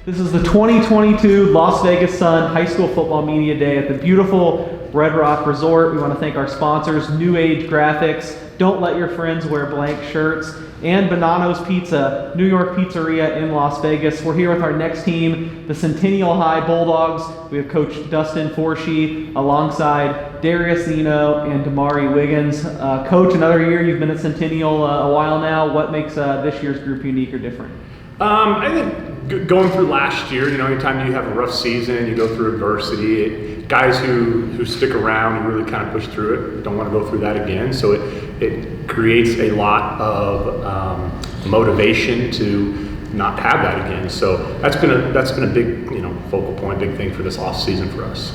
This is the 2022 Las Vegas Sun High School Football Media Day at the beautiful Red Rock Resort. We want to thank our sponsors, New Age Graphics, Don't Let Your Friends Wear Blank Shirts, and Bonanno's Pizza, New York Pizzeria in Las Vegas. We're here with our next team, the Centennial High Bulldogs. We have Coach Dustin Forshee alongside Darius Zeno and Damari Wiggins. Coach, another year. You've been at Centennial a while now. What makes this year's group unique or different? I think going through last year, anytime you have a rough season, you go through adversity, guys who stick around and really kind of push through it don't want to go through that again. So it creates a lot of motivation to not have that again. So that's been a big focal point, big thing for this off season for us.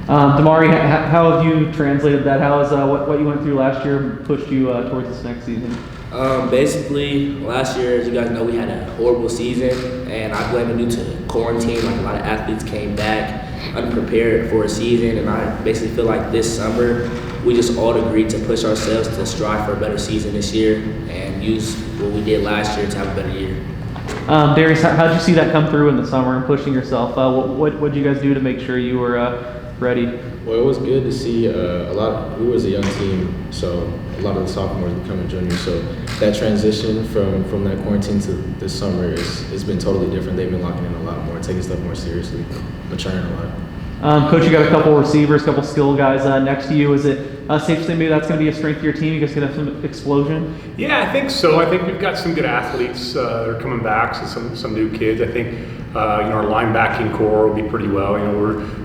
Damari, how have you translated that? How has what you went through last year pushed you towards this next season? Basically, last year, as you guys know, we had a horrible season, and I blame it due to quarantine. Like, a lot of athletes came back unprepared for a season, and I basically feel like this summer, we just all agreed to push ourselves to strive for a better season this year and use what we did last year to have a better year. Darius, how did you see that come through in the summer and pushing yourself? What did you guys do to make sure you were ready? Well, it was good to see we was a young team, so a lot of the sophomores becoming juniors. So that transition from that quarantine to this summer it's been totally different. They've been locking in a lot more, taking stuff more seriously, maturing a lot. Coach, you got a couple receivers, a couple skill guys next to you. Is it safe to say maybe that's going to be a strength of your team? You guys going to have some explosion? Yeah, I think so. I think we've got some good athletes that are coming back, so some new kids. I think our linebacking core will be pretty well.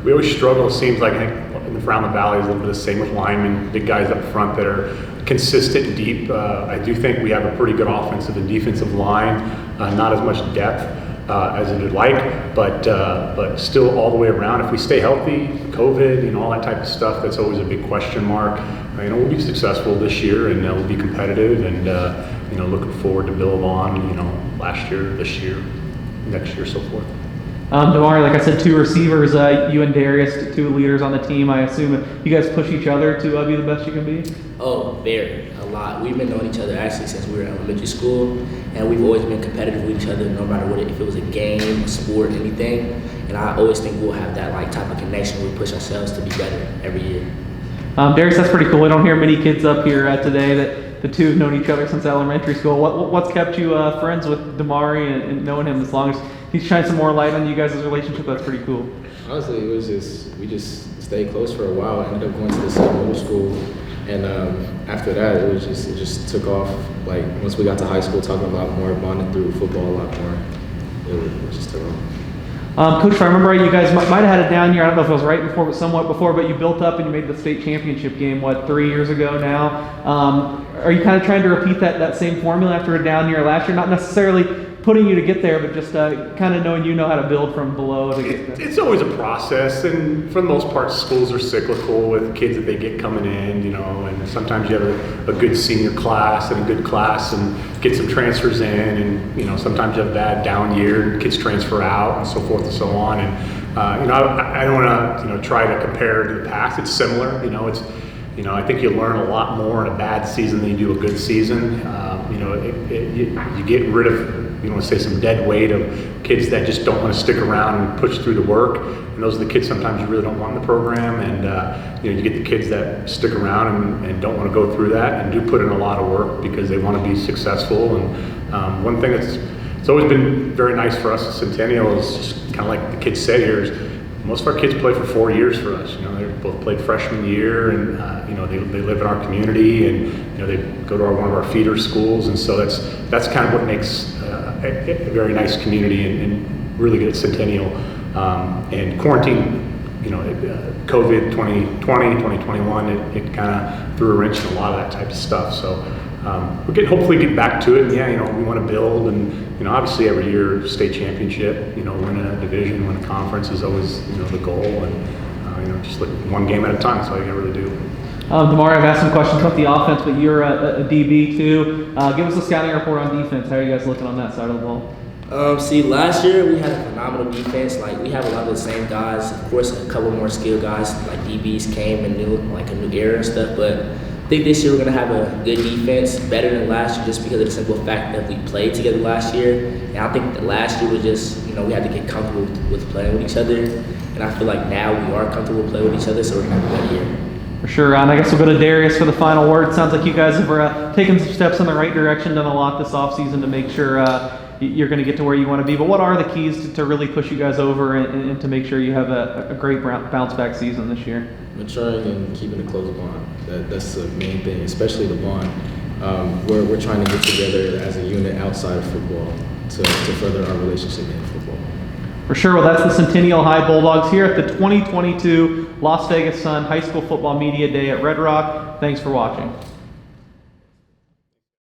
We always struggle. It seems like around the valley is a little bit the same with linemen, big guys up front that are consistent and deep. I do think we have a pretty good offensive and defensive line, not as much depth as it would like, but still all the way around. If we stay healthy, COVID, all that type of stuff, that's always a big question mark. We'll be successful this year, and we'll be competitive, and looking forward to build on, last year, this year, next year, so forth. Damari, like I said, two receivers, you and Darius, two leaders on the team. I assume you guys push each other to be the best you can be? Oh, very, a lot. We've been knowing each other actually since we were in elementary school, and we've always been competitive with each other no matter what, if it was a game, a sport, anything. And I always think we'll have that type of connection where we push ourselves to be better every year. Darius, that's pretty cool. I don't hear many kids up here today that the two have known each other since elementary school. What's kept you friends with Damari and knowing him as long as he's shining some more light on you guys' relationship? That's pretty cool. Honestly, it was we just stayed close for a while. I ended up going to the same middle school, and after that, it just took off. Like, once we got to high school, talking a lot more, bonded through football a lot more. It just took off. Coach, if I remember right, you guys might have had a down year. I don't know if it was right before, but somewhat before. But you built up and you made the state championship game, 3 years ago now? Are you kind of trying to repeat that same formula after a down year last year? Not necessarily putting you to get there, but just kind of knowing how to build from below to get there. It's always a process, and for the most part, schools are cyclical with kids that they get coming in, and sometimes you have a good senior class and a good class and get some transfers in, and sometimes you have a bad down year and kids transfer out and so forth and so on. And I don't want to try to compare to the past. It's similar. I think you learn a lot more in a bad season than you do a good season. You get rid of, some dead weight of kids that just don't want to stick around and push through the work. And those are the kids sometimes you really don't want in the program. And, you get the kids that stick around and don't want to go through that and do put in a lot of work because they want to be successful. And one thing it's always been very nice for us at Centennial is just kind of like the kids said here is most of our kids play for 4 years for us. They both played freshman year, and they live in our community, and they go to one of our feeder schools, and so that's kind of what makes a very nice community and really good at Centennial. And quarantine, COVID 2020, 2021, it kind of threw a wrench in a lot of that type of stuff. So we're hopefully get back to it. And we want to build, and obviously every year state championship, win a division, win a conference is always the goal, and just like one game at a time. That's all you can really do. Damari, I've asked some questions about the offense, but you're a DB too. Give us a scouting report on defense. How are you guys looking on that side of the ball? Last year we had a phenomenal defense. We have a lot of the same guys. Of course, a couple more skilled guys like DBs came and knew a new era and stuff. But think this year we're going to have a good defense, better than last year, just because of the simple fact that we played together last year. And I think that last year was just, we had to get comfortable with playing with each other. And I feel like now we are comfortable playing with each other, so we're going to have a good year. For sure, Ron. I guess we'll go to Darius for the final word. Sounds like you guys have taken some steps in the right direction, done a lot this offseason to make sure you're going to get to where you want to be. But what are the keys to really push you guys over and to make sure you have a great bounce back season this year? Maturing and keeping a close bond. That's the main thing, especially the bond. We're trying to get together as a unit outside of football to further our relationship in football. For sure. Well, that's the Centennial High Bulldogs here at the 2022 Las Vegas Sun High School Football Media Day at Red Rock. Thanks for watching.